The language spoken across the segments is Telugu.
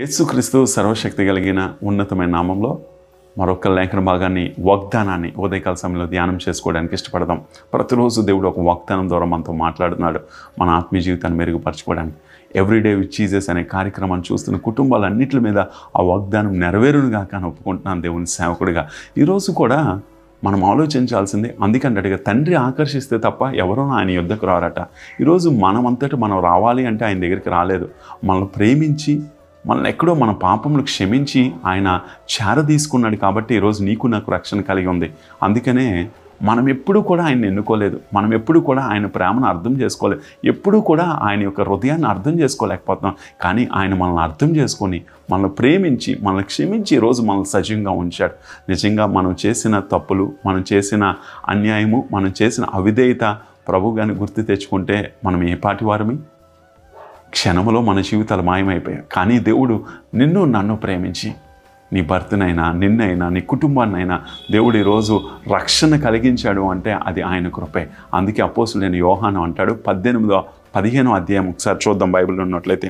యేసుక్రీస్తు సర్వశక్తి కలిగిన ఉన్నతమైన నామంలో మరొక లేఖన భాగాన్ని వాగ్దానాన్ని ఉదయకాల సమయంలో ధ్యానం చేసుకోవడానికి ఇష్టపడదాం. ప్రతిరోజు దేవుడు ఒక వాగ్దానం ద్వారా మనతో మాట్లాడుతున్నాడు. మన ఆత్మీయ జీవితాన్ని మెరుగుపరచుకోవడానికి ఎవ్రీడే విత్ జీసస్ అనే కార్యక్రమాన్ని చూస్తున్న కుటుంబాలన్నింటి మీద ఆ వాగ్దానం నెరవేరునుగా కానీ ఒప్పుకుంటున్నాను దేవుని సేవకుడిగా. ఈరోజు కూడా మనం ఆలోచించాల్సింది, అందుకంటే తండ్రి ఆకర్షిస్తే తప్ప ఎవరో ఆయన యుద్ధకు రారట. ఈరోజు మనమంతటి మనం రావాలి అంటే ఆయన దగ్గరికి రాలేదు. మనల్ని ప్రేమించి మనల్ని ఎక్కడో మన పాపములు క్షమించి ఆయన తీసుకున్నాడు కాబట్టి ఈరోజు నీకు నాకు రక్షణ కలిగి ఉంది. అందుకనే మనం ఎప్పుడూ కూడా ఆయన్ని ఎన్నుకోలేదు. మనం ఎప్పుడూ కూడా ఆయన ప్రేమను అర్థం చేసుకోలేదు. ఎప్పుడూ కూడా ఆయన యొక్క హృదయాన్ని అర్థం చేసుకోలేకపోతున్నాం. కానీ ఆయన మనల్ని అర్థం చేసుకొని మనల్ని ప్రేమించి మనల్ని క్షమించి ఈరోజు మనల్ని సజీవంగా ఉంచాడు. నిజంగా మనం చేసిన తప్పులు, మనం చేసిన అన్యాయము, మనం చేసిన అవిధేయత ప్రభు గాని గుర్తు తెచ్చుకుంటే మనం ఏ పాటి వారమి? క్షణంలో మన జీవితాలు మాయమైపోయాయి. కానీ దేవుడు నిన్ను నన్ను ప్రేమించి నీ భర్తనైనా నిన్నైనా నీ కుటుంబాన్నైనా దేవుడు ఈరోజు రక్షణ కలిగించాడు అంటే అది ఆయన కృపే. అందుకే అపోస్తులైన యోహాను అంటాడు, 15వ అధ్యాయం ఒకసారి చూద్దాం బైబిల్లో ఉన్నట్లయితే.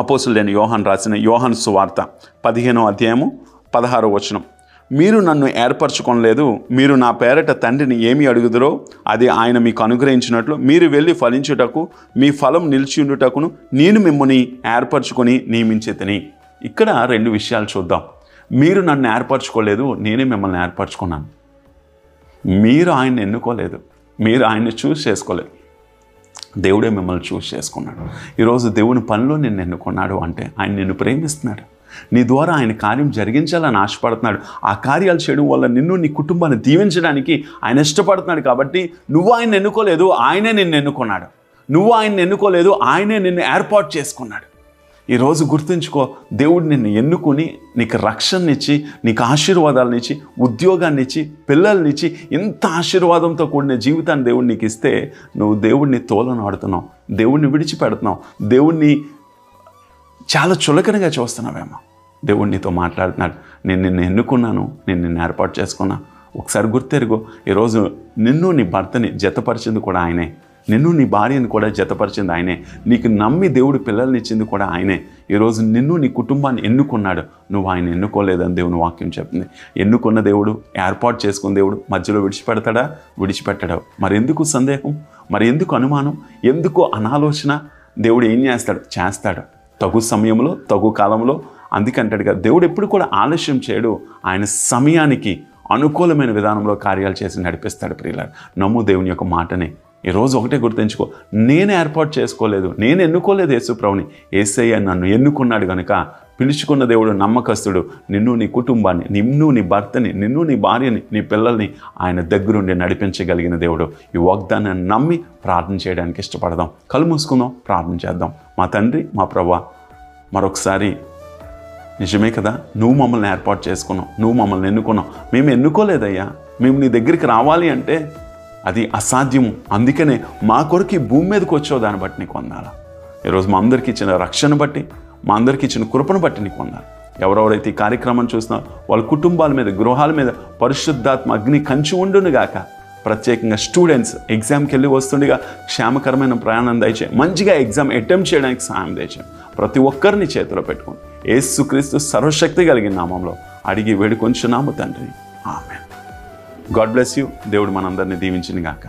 అపోస్తులైన యోహాను రాసిన యోహాను సువార్త 15వ అధ్యాయము 16వ వచనం. మీరు నన్ను ఏర్పరచుకొనలేదు, మీరు నా పేరట తండ్రిని ఏమి అడుగుదురో అది ఆయన మీకు అనుగ్రహించినట్లు మీరు వెళ్ళి ఫలించుటకు మీ ఫలం నిలిచియుండుటకును నేను మిమ్మల్ని ఏర్పరచుకొని నియమించితిని. ఇక్కడ 2 విషయాలు చూద్దాం. మీరు నన్ను ఏర్పరచుకోలేదు, నేనే మిమ్మల్ని ఏర్పరచుకున్నాను. మీరు ఆయన్ని ఎన్నుకోలేదు, మీరు ఆయన్ని చూస్ చేసుకోలేదు, దేవుడే మిమ్మల్ని చూస్ చేసుకున్నాడు. ఈరోజు దేవుని పనిలో నిన్ను ఎన్నుకున్నాడు అంటే ఆయన నిన్ను ప్రేమిస్తున్నాడు. నీ ద్వారా ఆయన కార్యం జరిగించాలని ఆశపడుతున్నాడు. ఆ కార్యాలు చేయడం వల్ల నిన్ను నీ కుటుంబాన్ని దీవించడానికి ఆయన ఇష్టపడుతున్నాడు. కాబట్టి నువ్వు ఆయన ఎన్నుకోలేదు, ఆయనే నిన్ను ఎన్నుకున్నాడు. నువ్వు ఆయన్ని ఎన్నుకోలేదు, ఆయనే నిన్ను ఏర్పాటు చేసుకున్నాడు. ఈరోజు గుర్తుంచుకో, దేవుడు నిన్ను ఎన్నుకుని నీకు రక్షణనిచ్చి, నీకు ఆశీర్వాదాలనిచ్చి, ఉద్యోగాన్నిచ్చి, పిల్లల్నిచ్చి, ఇంత ఆశీర్వాదంతో కూడిన జీవితాన్ని దేవుడు నీకు ఇస్తే నువ్వు దేవుడిని తోలనాడుతున్నావు, దేవుడిని విడిచిపెడుతున్నావు, దేవుణ్ణి చాలా చులకనగా చూస్తున్నావేమో. దేవుడు నీతో మాట్లాడుతున్నాడు. నేను నిన్ను ఎన్నుకున్నాను, నేను నిన్ను ఏర్పాటు చేసుకున్నా. ఒకసారి గుర్తెరుగు, ఈరోజు నిన్ను నీ భర్తని జతపరిచింది కూడా ఆయనే, నిన్ను నీ భార్యని కూడా జతపరిచింది ఆయనే, నీకు నమ్మి దేవుడు పిల్లల్ని ఇచ్చింది కూడా ఆయనే. ఈరోజు నిన్ను నీ కుటుంబాన్ని ఎన్నుకున్నాడు. నువ్వు ఆయన ఎన్నుకోలేదని దేవుని వాక్యం చెప్తుంది. ఎన్నుకున్న దేవుడు, ఏర్పాటు చేసుకున్న దేవుడు మధ్యలో విడిచిపెడతాడా? విడిచిపెట్టడు. మరి ఎందుకు సందేహం? మరి ఎందుకు అనుమానం? ఎందుకు అనాలోచన? దేవుడు ఏం చేస్తాడు? చేస్తాడు తగు సమయంలో, తగు కాలంలో. అందుకంటాడు కదా, దేవుడు ఎప్పుడు కూడా ఆలస్యం చేయడు. ఆయన సమయానికి అనుకూలమైన విధానంలో కార్యాలు చేసి నడిపిస్తాడు. ప్రియులారా, నమ్ము దేవుని యొక్క మాటని. ఈరోజు ఒకటే గుర్తుంచుకో, నేను ఏర్పాటు చేసుకోలేదు, నేను ఎన్నుకోలేదు యేసుప్రభుని. యేసయ్య నన్ను ఎన్నుకున్నాడు కనుక పిలుచుకున్న దేవుడు నమ్మకస్తుడు. నిన్ను నీ కుటుంబాన్ని, నిన్ను నీ భర్తని, నిన్ను నీ భార్యని, నీ పిల్లల్ని ఆయన దగ్గరుండి నడిపించగలిగిన దేవుడు. ఈ వాగ్దానాన్ని నమ్మి ప్రార్థన చేయడానికి ఇష్టపడదాం. కళ్ళు మూసుకుందాం, ప్రార్థన చేద్దాం. మా తండ్రి, మా ప్రభువా, మరొకసారి నిజమే కదా, నువ్వు మమ్మల్ని ఏర్పాటు చేసుకున్నావు, నువ్వు మమ్మల్ని ఎన్నుకున్నావు. మేము ఎన్నుకోలేదయ్యా. మేము నీ దగ్గరికి రావాలి అంటే అది అసాధ్యము. అందుకనే మా కొరకు ఈ భూమి మీదకి వచ్చావు. దాన్ని బట్టి నీకు వందాలా. ఈరోజు మా అందరికీ ఇచ్చిన రక్షణ బట్టి, మా అందరికీ ఇచ్చిన కృపను బట్టి నీకు వందాలి. ఎవరెవరైతే ఈ కార్యక్రమం చూస్తున్నారో వాళ్ళ కుటుంబాల మీద, గృహాల మీద పరిశుద్ధాత్మ అగ్ని కంచి ఉండునుగాక. ప్రత్యేకంగా స్టూడెంట్స్ ఎగ్జామ్కి వెళ్ళి వస్తుండగా క్షేమకరమైన ప్రయాణం దయచేయి. మంచిగా ఎగ్జామ్ అటెంప్ట్ చేయడానికి సహాయం దయచేయి. ప్రతి ఒక్కరిని చేతిలో పెట్టుకోండి. యేసుక్రీస్తు సర్వశక్తి కలిగిన నామంలో అడిగి వేడుకొంచున్నాము తండ్రి. ఆమేన్. God bless you. దేవుడు మనందరినీ దీవించును గాక.